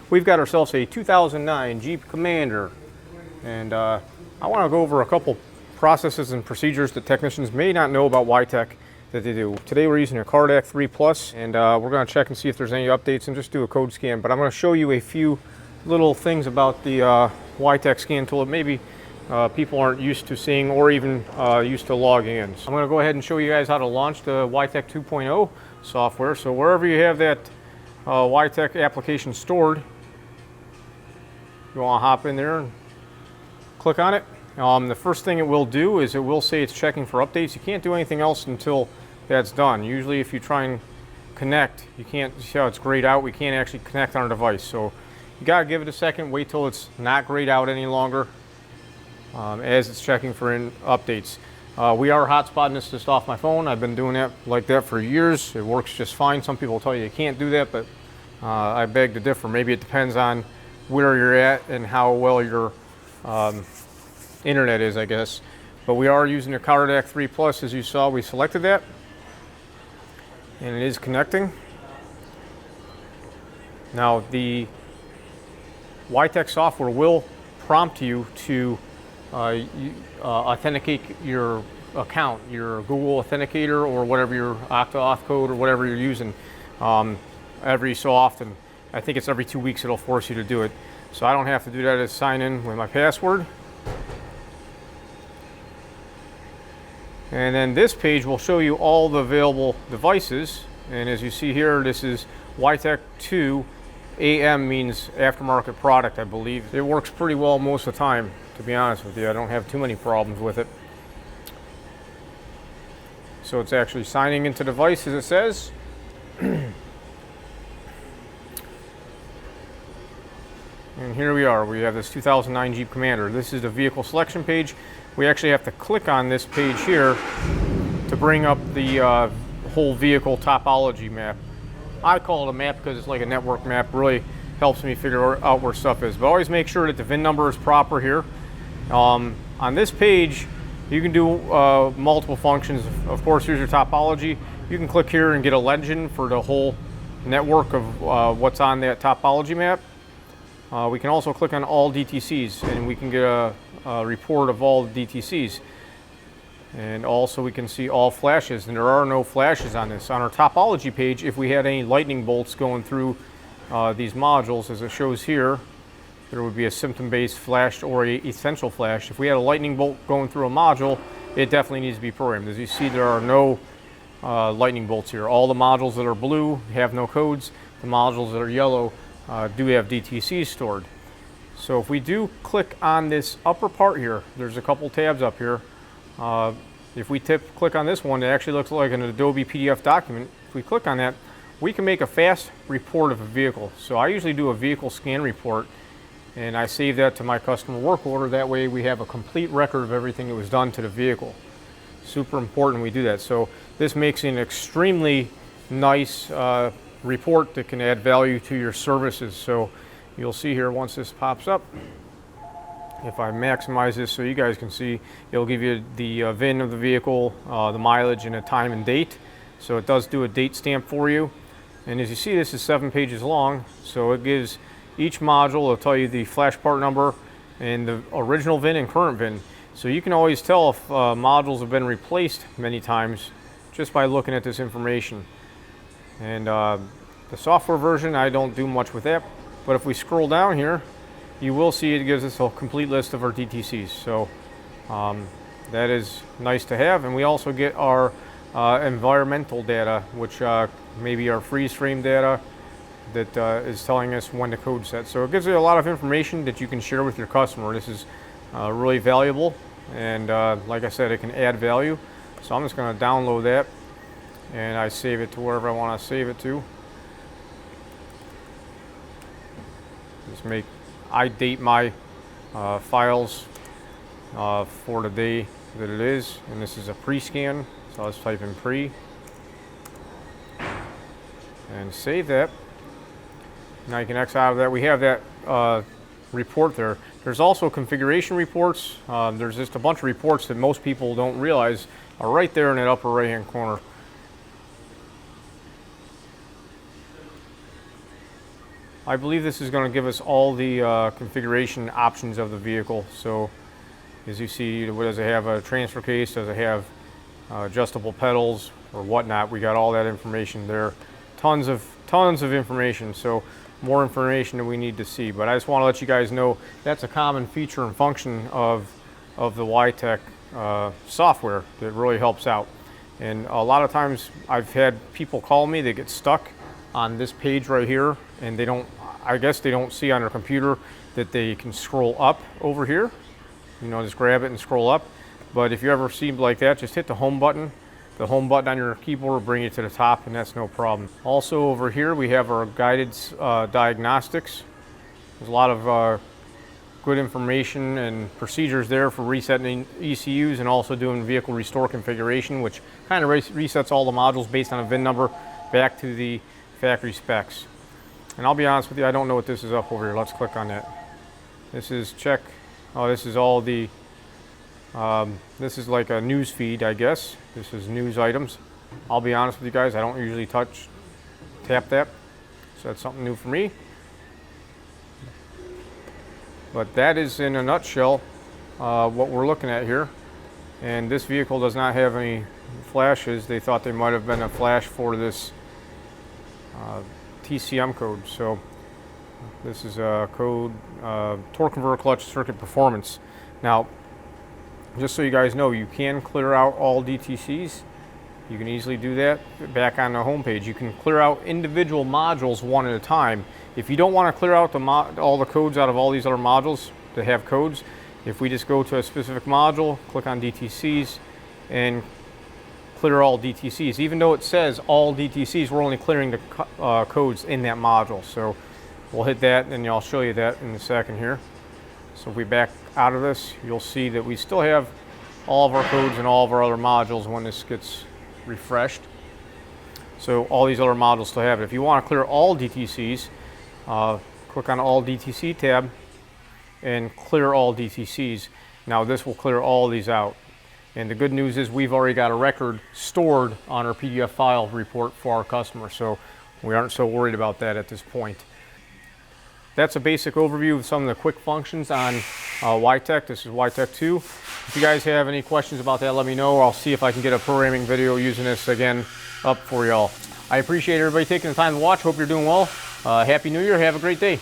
we've got ourselves a 2009 Jeep Commander, and I want to go over a couple processes and procedures that technicians may not know about WiTech that they do. Today we're using a Cardac 3 Plus, and we're going to check and see if there's any updates and just do a code scan. But I'm going to show you a few little things about the WiTech scan tool that maybe people aren't used to seeing or even used to logging in. So I'm going to go ahead and show you guys how to launch the WiTech 2.0 software. So wherever you have that WiTech application stored, you want to hop in there and click on it. The first thing it will do is it will say it's checking for updates. You can't do anything else until that's done. Usually if you try and connect, you can't see how it's grayed out. We can't actually connect on our device. So you got to give it a second, wait till it's not grayed out any longer as it's checking for updates. We are hotspotting this just off my phone. I've been doing that like that for years. It works just fine. Some people tell you can't do that, but I beg to differ. Maybe it depends on where you're at and how well your internet is, I guess. But we are using the Cardac 3 Plus. As you saw, we selected that, and it is connecting. Now the WiTech software will prompt you to authenticate your account, your Google Authenticator or whatever your Auth code or whatever you're using every so often. I think it's every 2 weeks it'll force you to do it. So I don't have to do that as sign in with my password. And then this page will show you all the available devices. And as you see here, this is WiTech 2 AM, means aftermarket product, I believe. It works pretty well most of the time, to be honest with you. I don't have too many problems with it. So it's actually signing into the device, as it says. And here we are. We have this 2009 Jeep Commander. This is the vehicle selection page. We actually have to click on this page here to bring up the whole vehicle topology map. I call it a map because it's like a network map. Really helps me figure out where stuff is. But always make sure that the VIN number is proper here. On this page, you can do multiple functions. Of course, here's your topology. You can click here and get a legend for the whole network of what's on that topology map. We can also click on all DTCs, and we can get a report of all the DTCs. And also we can see all flashes, and there are no flashes on this. On our topology page, if we had any lightning bolts going through these modules, as it shows here, there would be a symptom-based flash or a essential flash. If we had a lightning bolt going through a module, it definitely needs to be programmed. As you see, there are no lightning bolts here. All the modules that are blue have no codes. The modules that are yellow do have DTCs stored. So if we do click on this upper part here, there's a couple tabs up here. If we click on this one, it actually looks like an Adobe PDF document. If we click on that, we can make a fast report of a vehicle. So I usually do a vehicle scan report, and I save that to my customer work order. That way we have a complete record of everything that was done to the vehicle. Super important we do that. So this makes an extremely nice report that can add value to your services. So you'll see here once this pops up, if I maximize this so you guys can see, it'll give you the VIN of the vehicle, the mileage, and a time and date. So it does do a date stamp for you. And as you see, this is 7 pages long. So it gives each module, it'll tell you the flash part number and the original VIN and current VIN. So you can always tell if modules have been replaced many times just by looking at this information. And the software version, I don't do much with that. But if we scroll down here, you will see it gives us a complete list of our DTCs. So that is nice to have. And we also get our environmental data, which may be our freeze frame data that is telling us when the code's set. So it gives you a lot of information that you can share with your customer. This is really valuable, and like I said, it can add value. So I'm just going to download that, and I save it to wherever I want to save it to. I date my files for the day that it is, and this is a pre-scan, so let's type in pre and save that. Now you can X out of that. We have that report there. There's also configuration reports. There's just a bunch of reports that most people don't realize are right there in that upper right hand corner. I believe this is going to give us all the configuration options of the vehicle. So as you see, does it have a transfer case? Does it have adjustable pedals or whatnot? We got all that information there. Tons of information. So more information than we need to see. But I just want to let you guys know that's a common feature and function of the WiTech software that really helps out. And a lot of times I've had people call me, they get stuck on this page right here, and they don't, I guess they don't see on their computer that they can scroll up over here. You know, just grab it and scroll up. But if you ever see like that, just hit the home button. The home button on your keyboard will bring you to the top, and that's no problem. Also over here we have our guided diagnostics. There's a lot of good information and procedures there for resetting ECUs and also doing vehicle restore configuration, which kind of resets all the modules based on a VIN number back to the factory specs. And I'll be honest with you, I don't know what this is up over here. Let's click on that. This is check. Oh, this is all the, this is like a news feed, I guess. This is news items. I'll be honest with you guys, I don't usually tap that. So that's something new for me. But that is in a nutshell what we're looking at here. And this vehicle does not have any flashes. They thought they might have been a flash for this TCM code. So this is a code, torque converter clutch circuit performance. Now, just so you guys know, you can clear out all DTCs. You can easily do that back on the home page. You can clear out individual modules one at a time. If you don't want to clear out all the codes out of all these other modules that have codes, if we just go to a specific module, click on DTCs, and clear all DTCs. Even though it says all DTCs, we're only clearing the codes in that module. So we'll hit that, and I'll show you that in a second here. So if we back out of this, you'll see that we still have all of our codes and all of our other modules when this gets refreshed. So all these other modules still have it. If you want to clear all DTCs, click on all DTC tab and clear all DTCs. Now this will clear all these out. And the good news is we've already got a record stored on our PDF file report for our customer, so we aren't so worried about that at this point. That's a basic overview of some of the quick functions on WiTech. This is WiTech 2. If you guys have any questions about that, let me know. I'll see if I can get a programming video using this again up for y'all. I appreciate everybody taking the time to watch. Hope you're doing well. Happy New Year. Have a great day.